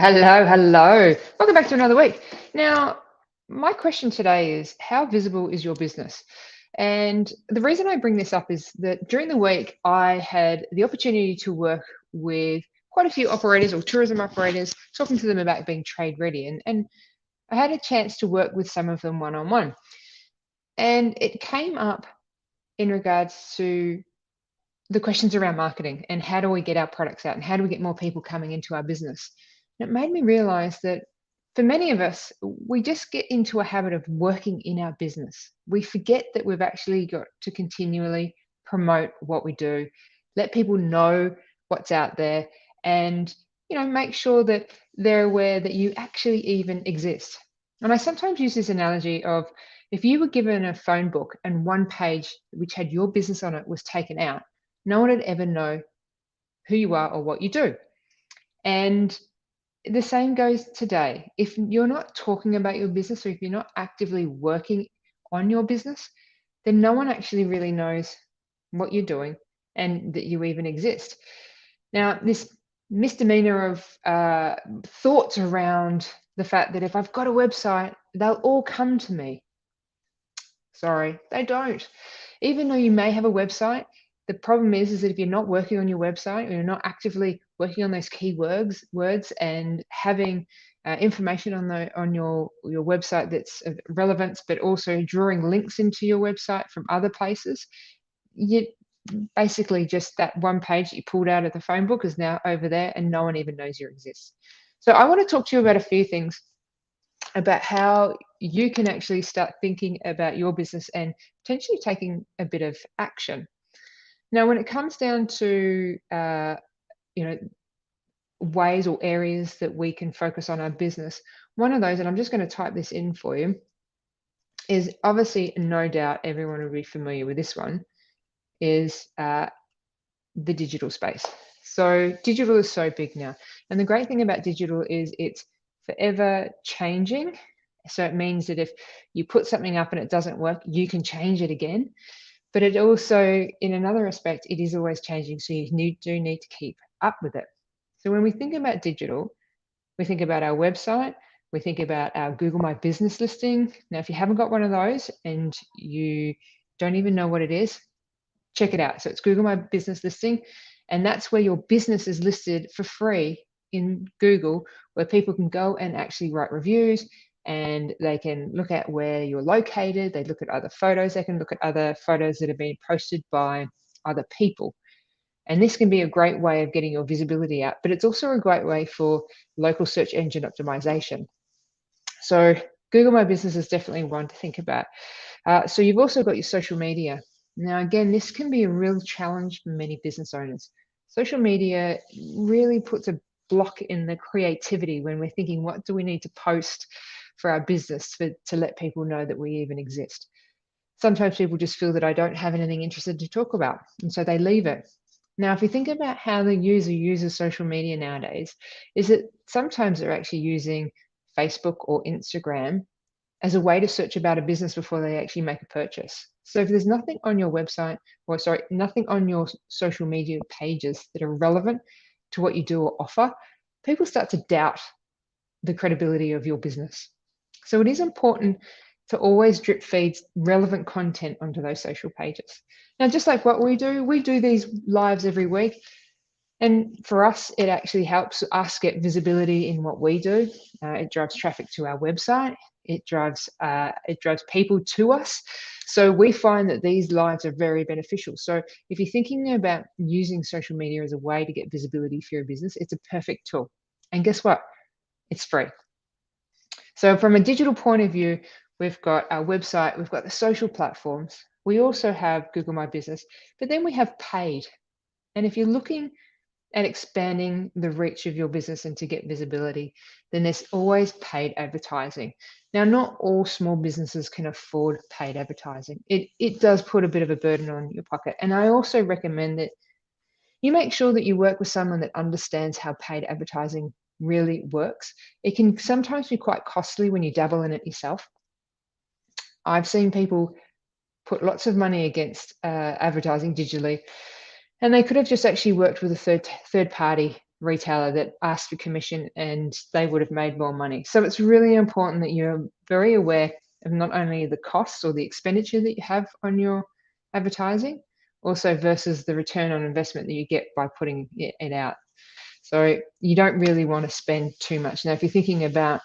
Hello, hello. Welcome back to another week. Now, my question today is how visible is your business? And the reason I bring this up is that during the week, I had the opportunity to work with quite a few operators or tourism operators, talking to them about being trade ready. And I had a chance to work with some of them one on one. And it came up in regards to the questions around marketing and how do we get our products out and how do we get more people coming into our business. And it made me realize that for many of us, we just get into a habit of working in our business. We forget that we've actually got to continually promote what we do, let people know what's out there, and make sure that they're aware that you actually even exist. And I sometimes use this analogy of if you were given a phone book and one page which had your business on it was taken out, no one would ever know who you are or what you do. And the same goes today. If you're not talking about your business or if you're not actively working on your business, then no one actually really knows what you're doing and that you even exist. Now, this misdemeanor of thoughts around the fact that if I've got a website, they'll all come to me. Sorry, they don't. Even though you may have a website, the problem is that if you're not working on your website or you're not actively working on those words and having information on your website that's of relevance, but also drawing links into your website from other places, you basically just that one page that you pulled out of the phone book is now over there and no one even knows you exist. So I want to talk to you about a few things about how you can actually start thinking about your business and potentially taking a bit of action. Now, when it comes down to ways or areas that we can focus on our business, one of those, and I'm just going to type this in for you, is obviously no doubt everyone will be familiar with this one, is the digital space. So digital is so big now. And the great thing about digital is it's forever changing. So it means that if you put something up and it doesn't work, you can change it again. But it also, in another aspect, it is always changing. So you do need to keep up with it. So when we think about digital, we think about our website, we think about our Google My Business listing. Now, if you haven't got one of those and you don't even know what it is, check it out. So it's Google My Business listing, and that's where your business is listed for free in Google, where people can go and actually write reviews and they can look at where you're located. They look at other photos. They can look at other photos that have been posted by other people. And this can be a great way of getting your visibility out, but it's also a great way for local search engine optimization. So Google My Business is definitely one to think about. So you've also got your social media. Now, again, this can be a real challenge for many business owners. Social media really puts a block in the creativity when we're thinking, what do we need to post for our business to let people know that we even exist? Sometimes people just feel that I don't have anything interesting to talk about, and so they leave it. Now, if you think about how the user uses social media nowadays, is that sometimes they're actually using Facebook or Instagram as a way to search about a business before they actually make a purchase. So if there's nothing on your website, or sorry, nothing on your social media pages that are relevant to what you do or offer, people start to doubt the credibility of your business. So it is important to always drip feed relevant content onto those social pages. Now, just like what we do these lives every week. And for us, it actually helps us get visibility in what we do. It drives traffic to our website. It drives people to us. So we find that these lives are very beneficial. So if you're thinking about using social media as a way to get visibility for your business, it's a perfect tool. And guess what? It's free. So from a digital point of view, we've got our website, we've got the social platforms. We also have Google My Business, but then we have paid. And if you're looking at expanding the reach of your business and to get visibility, then there's always paid advertising. Now, not all small businesses can afford paid advertising. It does put a bit of a burden on your pocket. And I also recommend that you make sure that you work with someone that understands how paid advertising really works. It can sometimes be quite costly when you dabble in it yourself. I've seen people put lots of money against advertising digitally, and they could have just actually worked with a third party retailer that asked for commission and they would have made more money. So it's really important that you're very aware of not only the costs or the expenditure that you have on your advertising, also versus the return on investment that you get by putting it out. So you don't really want to spend too much. Now, if you're thinking about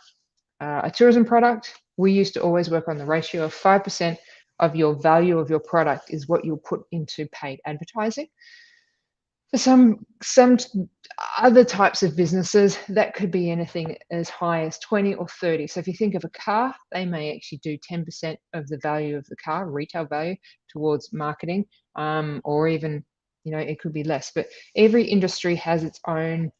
a tourism product, we used to always work on the ratio of 5% of your value of your product is what you'll put into paid advertising. For some other types of businesses, that could be anything as high as 20 or 30. So if you think of a car, they may actually do 10% of the value of the car, retail value, towards marketing, or even, it could be less. But every industry has its own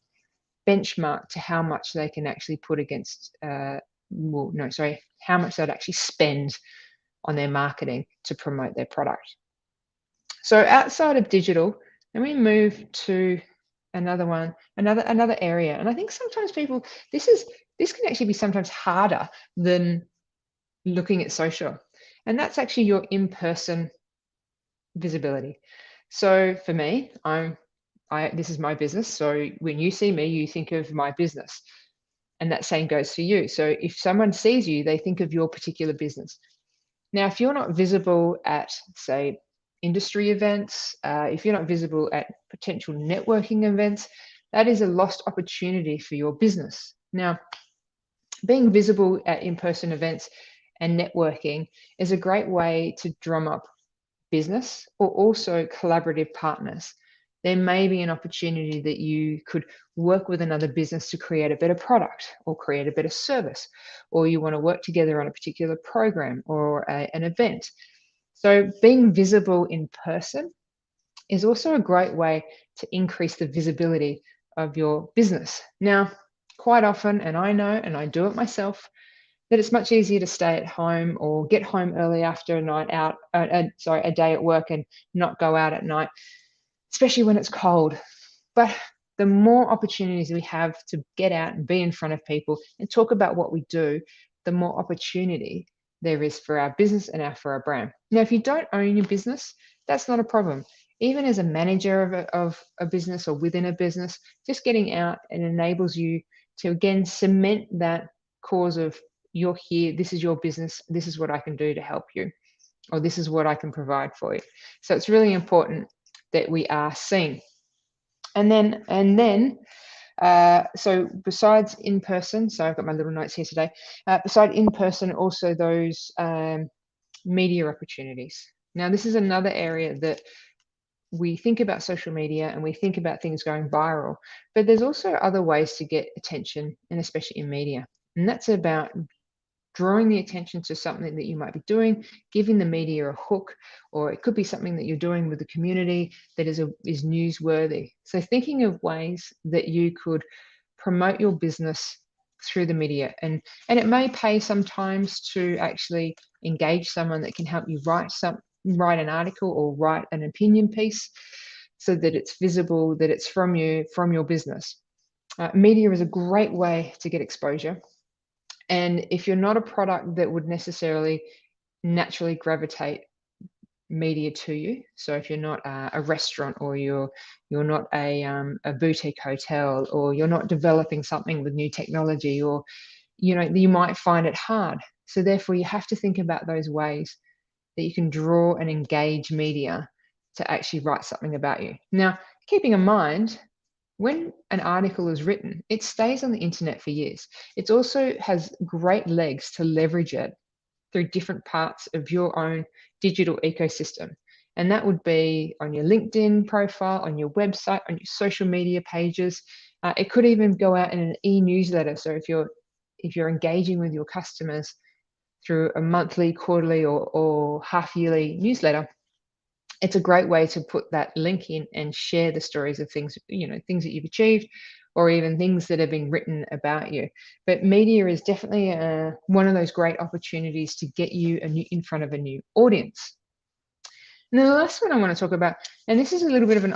benchmark to how much they can actually put against, how much they'd actually spend on their marketing to promote their product. So outside of digital, let me move to another area. And I think sometimes people, this can actually be sometimes harder than looking at social. And that's actually your in-person visibility. So for me, this is my business. So when you see me, you think of my business. And that same goes for you. So if someone sees you, they think of your particular business. Now, if you're not visible at, say, industry events, if you're not visible at potential networking events, that is a lost opportunity for your business. Now, being visible at in-person events and networking is a great way to drum up business or also collaborative partners. There may be an opportunity that you could work with another business to create a better product or create a better service, or you want to work together on a particular program or an event. So being visible in person is also a great way to increase the visibility of your business. Now, quite often, and I know, and I do it myself, that it's much easier to stay at home or get home early after a night out, a day at work and not go out at night, especially when it's cold. But the more opportunities we have to get out and be in front of people and talk about what we do, the more opportunity there is for our business and for our brand. Now, if you don't own your business, that's not a problem. Even as a manager of a business or within a business, just getting out and enables you to, again, cement that cause of you're here, this is your business, this is what I can do to help you, or this is what I can provide for you. So it's really important that we are seen. And then, so besides in person, so I've got my little notes here today, beside in person, also those media opportunities. Now, this is another area that we think about social media and we think about things going viral, but there's also other ways to get attention, and especially in media. And that's about drawing the attention to something that you might be doing, giving the media a hook, or it could be something that you're doing with the community that is newsworthy. So thinking of ways that you could promote your business through the media, and it may pay sometimes to actually engage someone that can help you write an article or write an opinion piece, so that it's visible, that it's from your business. Media is a great way to get exposure. And if you're not a product that would necessarily naturally gravitate media to you, so if you're not a restaurant, or you're not a boutique hotel, or you're not developing something with new technology, or you might find it hard. So therefore, you have to think about those ways that you can draw and engage media to actually write something about you. Now, keeping in mind, when an article is written, it stays on the internet for years. It also has great legs to leverage it through different parts of your own digital ecosystem. And that would be on your LinkedIn profile, on your website, on your social media pages. It could even go out in an e-newsletter. So if you're engaging with your customers through a monthly, quarterly, or half-yearly newsletter, it's a great way to put that link in and share the stories of things, things that you've achieved, or even things that have been written about you. But media is definitely one of those great opportunities to get you in front of a new audience. And then the last one I want to talk about, and this is a little bit of an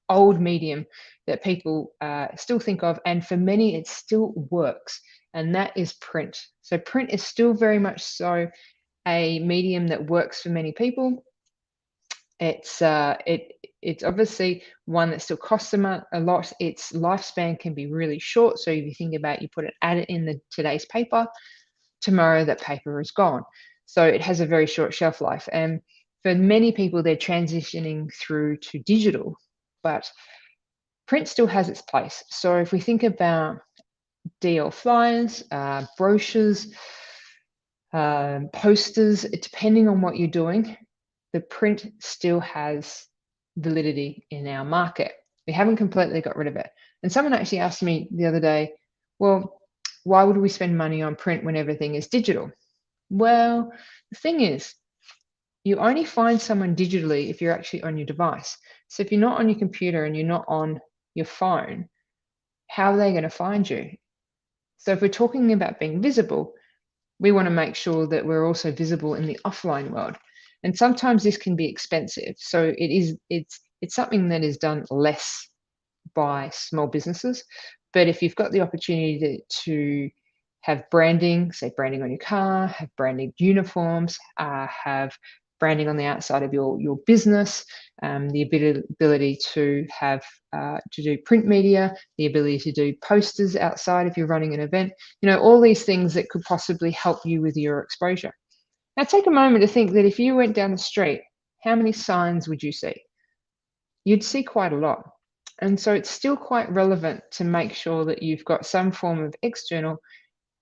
old medium that people still think of, and for many it still works, and that is print. So print is still very much so a medium that works for many people. It it's obviously one that still costs them a lot. Its lifespan can be really short. So if you think about, you put an ad in today's paper, tomorrow that paper is gone. So it has a very short shelf life. And for many people, they're transitioning through to digital, but print still has its place. So if we think about DL flyers, brochures, posters, depending on what you're doing, the print still has validity in our market. We haven't completely got rid of it. And someone actually asked me the other day, well, why would we spend money on print when everything is digital? Well, the thing is, you only find someone digitally if you're actually on your device. So if you're not on your computer and you're not on your phone, how are they going to find you? So if we're talking about being visible, we want to make sure that we're also visible in the offline world. And sometimes this can be expensive. So it's something that is done less by small businesses. But if you've got the opportunity to have branding, say branding on your car, have branding uniforms, have branding on the outside of your business, the ability to have to do print media, the ability to do posters outside if you're running an event, all these things that could possibly help you with your exposure. Now take a moment to think that if you went down the street, how many signs would you see? You'd see quite a lot. And so it's still quite relevant to make sure that you've got some form of external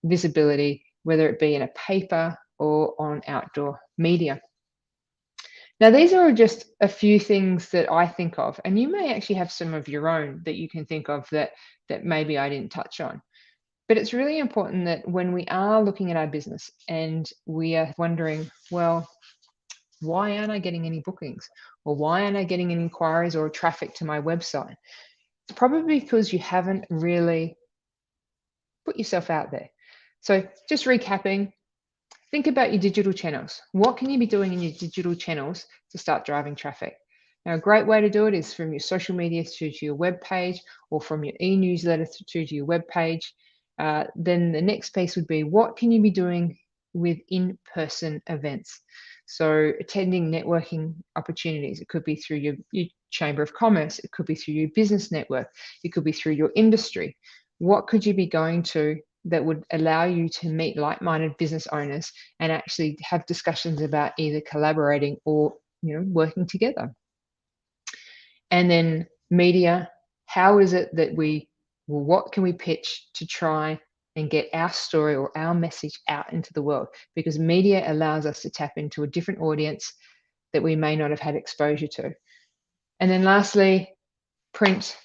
visibility, whether it be in a paper or on outdoor media. Now, these are just a few things that I think of, and you may actually have some of your own that you can think of that maybe I didn't touch on. But it's really important that when we are looking at our business and we are wondering, well, why aren't I getting any bookings? Or why aren't I getting any inquiries or traffic to my website? It's probably because you haven't really put yourself out there. So just recapping, think about your digital channels. What can you be doing in your digital channels to start driving traffic? Now, a great way to do it is from your social media through to your web page, or from your e-newsletter through to your web page. Then the next piece would be, what can you be doing with in-person events? So attending networking opportunities. It could be through your Chamber of Commerce. It could be through your business network. It could be through your industry. What could you be going to that would allow you to meet like-minded business owners and actually have discussions about either collaborating or working together? And then media, how is it that what can we pitch to try and get our story or our message out into the world? Because media allows us to tap into a different audience that we may not have had exposure to. And then lastly, print.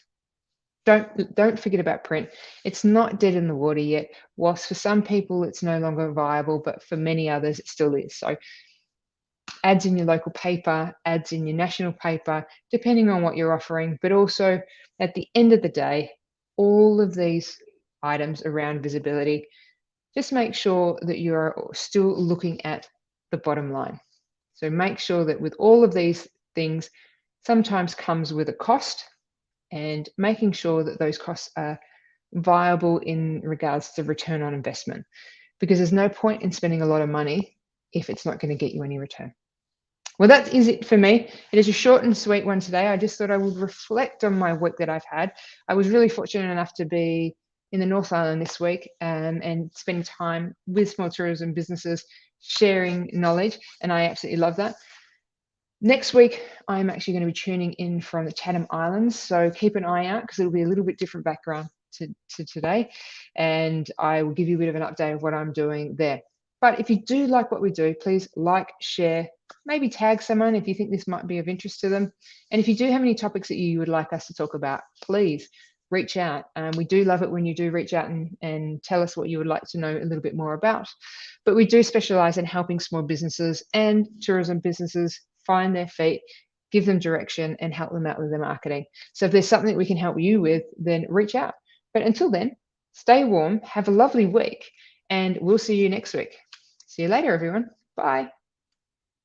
Don't forget about print. It's not dead in the water yet. Whilst for some people it's no longer viable, but for many others it still is. So ads in your local paper, ads in your national paper, depending on what you're offering. But also at the end of the day, all of these items around visibility, just make sure that you're still looking at the bottom line. So make sure that with all of these things, sometimes comes with a cost, and making sure that those costs are viable in regards to return on investment, because there's no point in spending a lot of money if it's not going to get you any return. Well, that is it for me. It is a short and sweet one today. I just thought I would reflect on my week that I've had. I was really fortunate enough to be in the North Island this week and spending time with small tourism businesses, sharing knowledge, and I absolutely love that. Next week, I'm actually going to be tuning in from the Chatham Islands, so keep an eye out because it'll be a little bit different background to today, and I will give you a bit of an update of what I'm doing there. But if you do like what we do, please like, share, maybe tag someone if you think this might be of interest to them. And if you do have any topics that you would like us to talk about, please reach out. We do love it when you do reach out and tell us what you would like to know a little bit more about. But we do specialize in helping small businesses and tourism businesses find their feet, give them direction, and help them out with their marketing. So if there's something we can help you with, then reach out. But until then, stay warm, have a lovely week, and we'll see you next week. See you later, everyone. Bye.